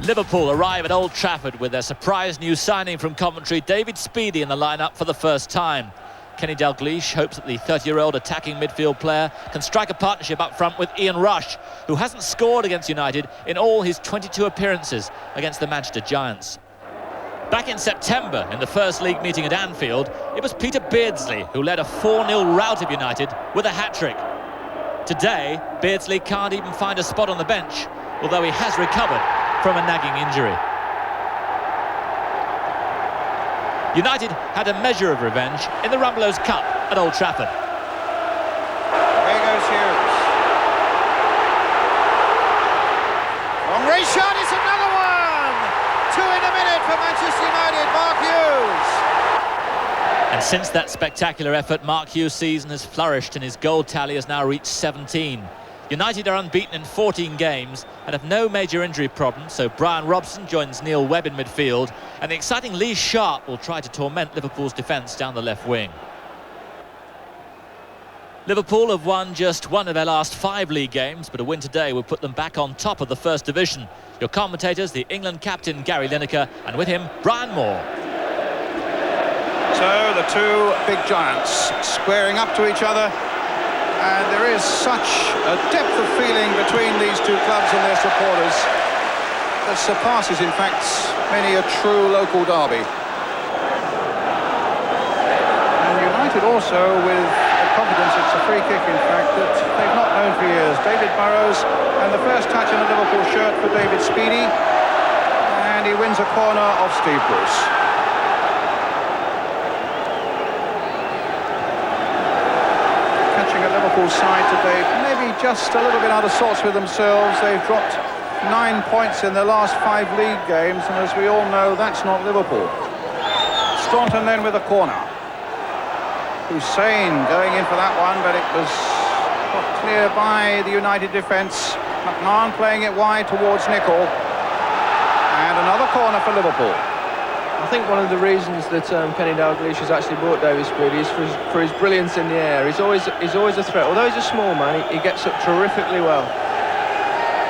Liverpool arrive at Old Trafford with their surprise new signing from Coventry, David Speedie, in the lineup for the first time. Kenny Dalglish hopes that the 30-year-old attacking midfield player can strike a partnership up front with Ian Rush, who hasn't scored against United in all his 22 appearances against the Manchester Giants. Back in September, in the first league meeting at Anfield, it was Peter Beardsley who led a 4-0 rout of United with a hat-trick. Today, Beardsley can't even find a spot on the bench, although he has recovered from a nagging injury. United had a measure of revenge in the Rumbelows Cup at Old Trafford. There goes Hughes. Long range shot, it's another one! 2 in a minute for Manchester United, Mark Hughes. And since that spectacular effort, Mark Hughes' season has flourished and his goal tally has now reached 17. United are unbeaten in 14 games and have no major injury problems, so Brian Robson joins Neil Webb in midfield, and the exciting Lee Sharp will try to torment Liverpool's defence down the left wing. Liverpool have won just one of their last 5 league games, but a win today will put them back on top of the First Division. Your commentators, the England captain Gary Lineker, and with him, Brian Moore. So the two big giants squaring up to each other. And there is such a depth of feeling between these two clubs and their supporters that surpasses, in fact, many a true local derby. And United also with a confidence, it's a free kick, in fact, that they've not known for years. David Burrows, and the first touch in a Liverpool shirt for David Speedie, and he wins a corner off Steve Bruce. Liverpool side today, maybe just a little bit out of sorts with themselves. They've dropped 9 points in their last 5 league games, and as we all know, that's not Liverpool. Staunton then with a corner. Hussein going in for that one, but it was got clear by the United defence. McMahon playing it wide towards Nicol, and another corner for Liverpool. I think one of the reasons that Kenny Dalglish has actually brought David Speedie is for his brilliance in the air. He's always a threat. Although he's a small man, he gets up terrifically well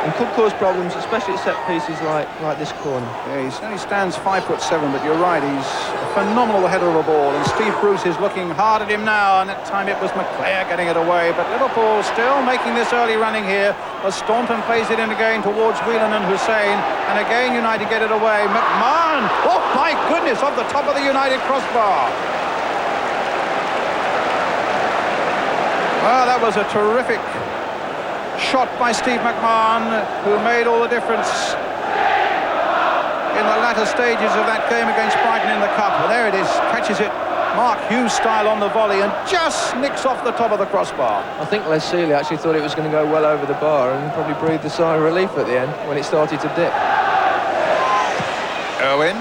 and could cause problems, especially at set pieces like this corner. Yeah, he only stands 5'7", but you're right, he's a phenomenal header of a ball, and Steve Bruce is looking hard at him now, and that time it was McClair getting it away, but Liverpool still making this early running here as Staunton plays it in again towards Whelan and Hussein, and again United get it away. McMahon, oh my goodness, off the top of the United crossbar. Well, that was a terrific shot by Steve McMahon, who made all the difference in the latter stages of that game against Brighton in the Cup. Well, there it is, catches it Mark Hughes style on the volley and just nicks off the top of the crossbar. I think Les Sealey actually thought it was going to go well over the bar and probably breathed a sigh of relief at the end when it started to dip. Irwin,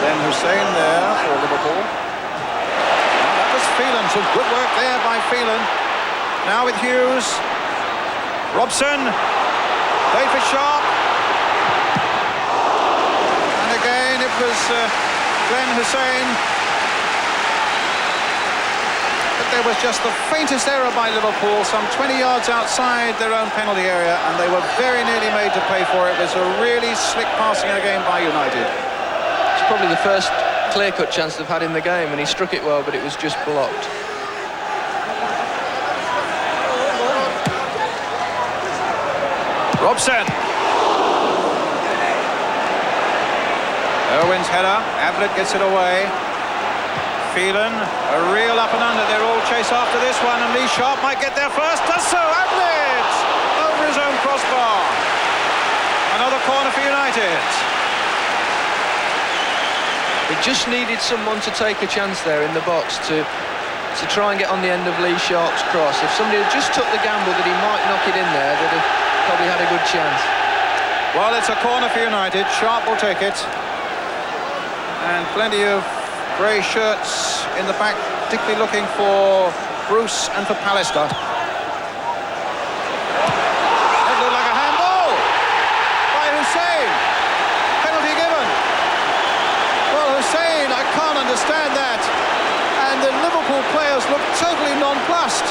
then Hussein there for Liverpool. Well, that was Phelan, some good work there by Phelan. Now with Hughes, Robson, David Sharp, and again it was Glenn Hussein. But there was just the faintest error by Liverpool, some 20 yards outside their own penalty area, and they were very nearly made to pay for it. It was a really slick passing again by United. It's probably the first clear-cut chance they've had in the game, and he struck it well, but it was just blocked. Robson. Irwin's header. Ablett gets it away. Phelan, a real up and under. They're all chase after this one, and Lee Sharp might get there first. Does so. Ablett over his own crossbar. Another corner for United. They just needed someone to take a chance there in the box to try and get on the end of Lee Sharp's cross. If somebody had just took the gamble that he might knock it in there, they'd have probably had a good chance. Well, it's a corner for United. Sharp will take it. And plenty of grey shirts in the back, particularly looking for Bruce and for Pallister. That looked like a handball by Hussein. Penalty given. Well, Hussein, I can't understand that. And the Liverpool players look totally nonplussed.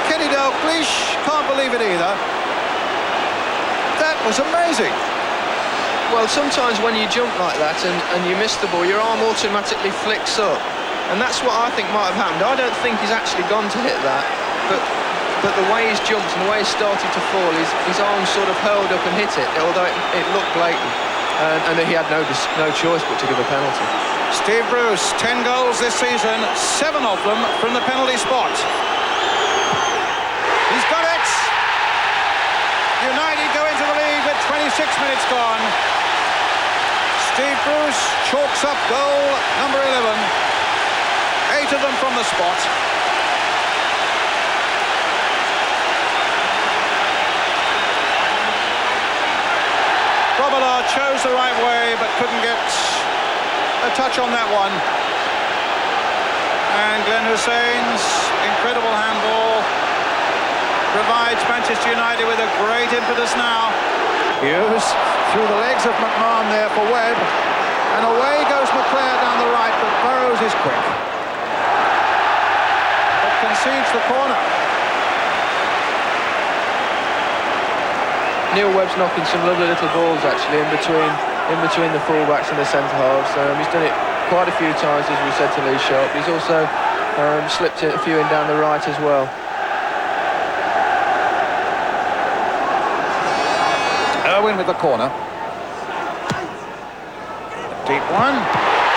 Kenny Dalglish can't believe it either. That was amazing. Well, sometimes when you jump like that and you miss the ball, your arm automatically flicks up. And that's what I think might have happened. I don't think he's actually gone to hit that, but the way he's jumped and the way he's started to fall, his arm sort of hurled up and hit it, although it looked blatant. And he had no choice but to give a penalty. Steve Bruce, 10 goals this season, 7 of them from the penalty spot. He's got it! United go into the lead with 26 minutes gone. Steve Bruce chalks up goal number 11. 8 of them from the spot. Grobbelaar chose the right way but couldn't get a touch on that one. And Glenn Hussein's incredible handball provides Manchester United with a great impetus now. Hughes through the legs of McMahon there for Webb. And away goes McClare down the right, but Burrows is quick. But concedes the corner. Neil Webb's knocking some lovely little balls actually in between the fullbacks and the centre halves. He's done it quite a few times, as we said to Lee Sharp. He's also slipped a few in down the right as well. Irwin with the corner. Deep one.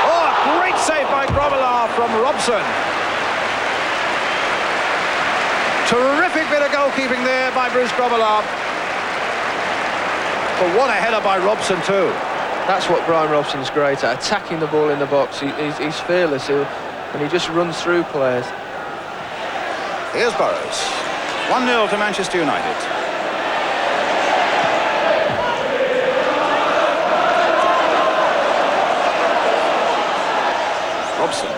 Oh, a great save by Grobbelaar from Robson. Terrific bit of goalkeeping there by Bruce Grobbelaar. But what a header by Robson too. That's what Brian Robson's great at, attacking the ball in the box. He's fearless, and he just runs through players. Here's Burrows. 1-0 to Manchester United. Robson.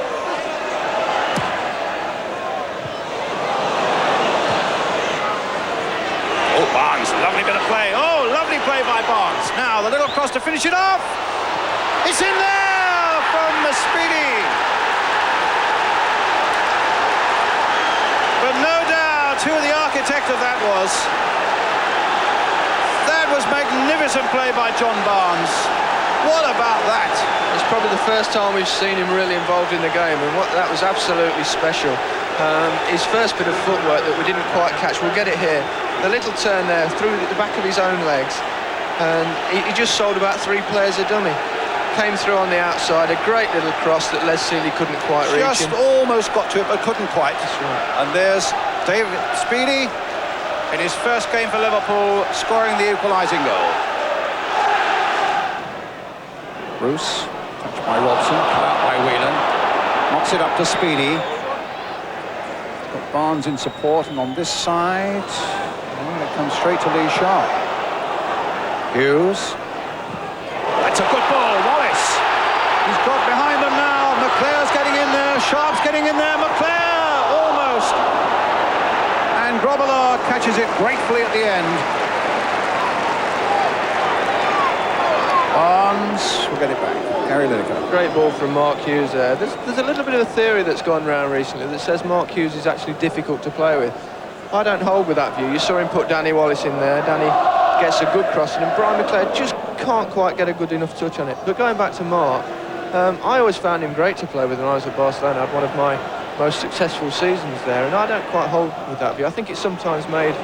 Oh, Barnes, lovely bit of play. Oh, lovely play by Barnes. Now the little cross to finish it off. It's in there from Speedy. But no doubt who the architect of that was. That was magnificent play by John Barnes. What about that? It's probably the first time we've seen him really involved in the game, and that was absolutely special. His first bit of footwork that we didn't quite catch, we'll get it here. The little turn there through the back of his own legs, and he just sold about 3 players a dummy. Came through on the outside, a great little cross that Les Sealey couldn't quite reach. Just almost got to it, but couldn't quite. That's right. And there's David Speedy in his first game for Liverpool, scoring the equalising goal. Bruce, touched by Robson, cut out by Whelan. Knocks it up to Speedy. Got Barnes in support, and on this side, well, it comes straight to Lee Sharp. Hughes. That's a good ball, Wallace. He's got behind them now. McClare's getting in there. Sharp's getting in there. McClare, almost. And Grobbelaar catches it gratefully at the end. Barnes will get it back. Gary Lineker. Great ball from Mark Hughes there. There's a little bit of a theory that's gone round recently that says Mark Hughes is actually difficult to play with. I don't hold with that view. You saw him put Danny Wallace in there. Danny gets a good crossing, and Brian McClare just can't quite get a good enough touch on it. But going back to Mark, I always found him great to play with when I was at Barcelona. I had one of my most successful seasons there, and I don't quite hold with that view. I think it's sometimes made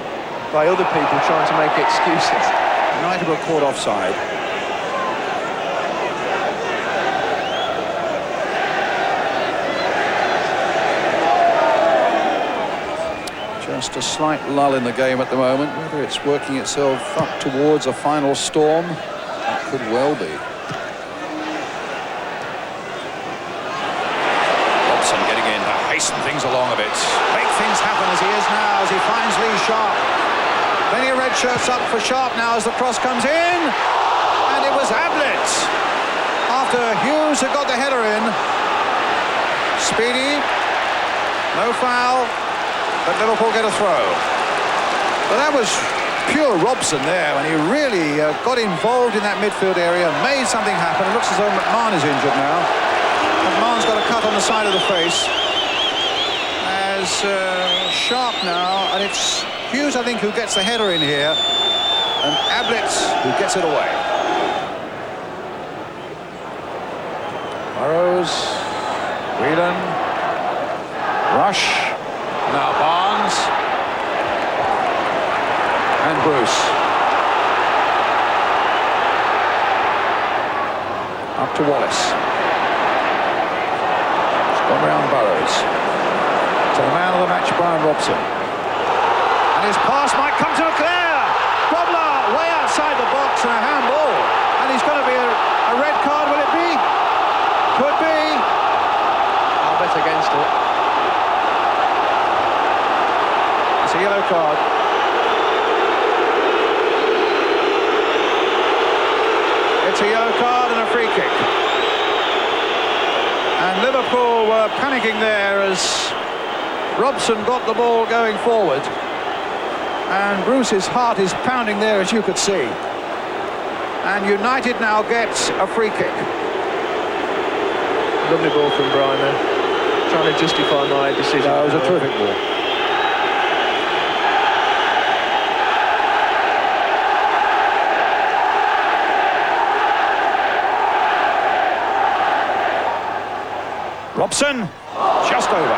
by other people trying to make excuses. United were caught offside. Just a slight lull in the game at the moment. Whether it's working itself up towards a final storm, that could well be. Robson getting in to hasten things along a bit. Make things happen as he is now, as he finds Lee Sharp. Plenty of red shirts up for Sharp now as the cross comes in. And it was Ablett. After Hughes had got the header in. Speedy. No foul. But Liverpool get a throw. But that was pure Robson there when he really got involved in that midfield area, made something happen. It looks as though McMahon is injured now. McMahon's got a cut on the side of the face. As Sharp now, and it's Hughes, I think, who gets the header in here, and Ablett who gets it away. goes. Whelan. Rush. Now Barnes. And Bruce. Up to Wallace. It's gone round Burrows. To the man of the match, Brian Robson. And his pass might come to Leclerc. Grobler way outside the box and a handball. And he's going to be a red card, will it be? Could be. I'll bet against it. It's a yellow card. It's a yellow card and a free kick. And Liverpool were panicking there as Robson got the ball going forward. And Bruce's heart is pounding there, as you could see. And United now gets a free kick. Lovely ball from Brian there. Trying to justify my decision. That was a terrific ball. Robson, just over.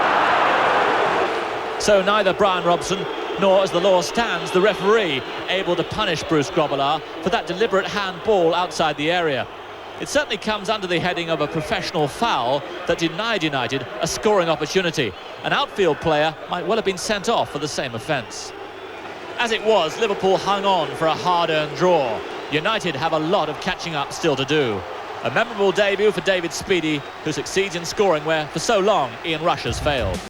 So neither Brian Robson nor, as the law stands, the referee able to punish Bruce Grobbelaar for that deliberate handball outside the area. It certainly comes under the heading of a professional foul that denied United a scoring opportunity. An outfield player might well have been sent off for the same offence. As it was, Liverpool hung on for a hard-earned draw. United have a lot of catching up still to do. A memorable debut for David Speedie, who succeeds in scoring where, for so long, Ian Rush has failed.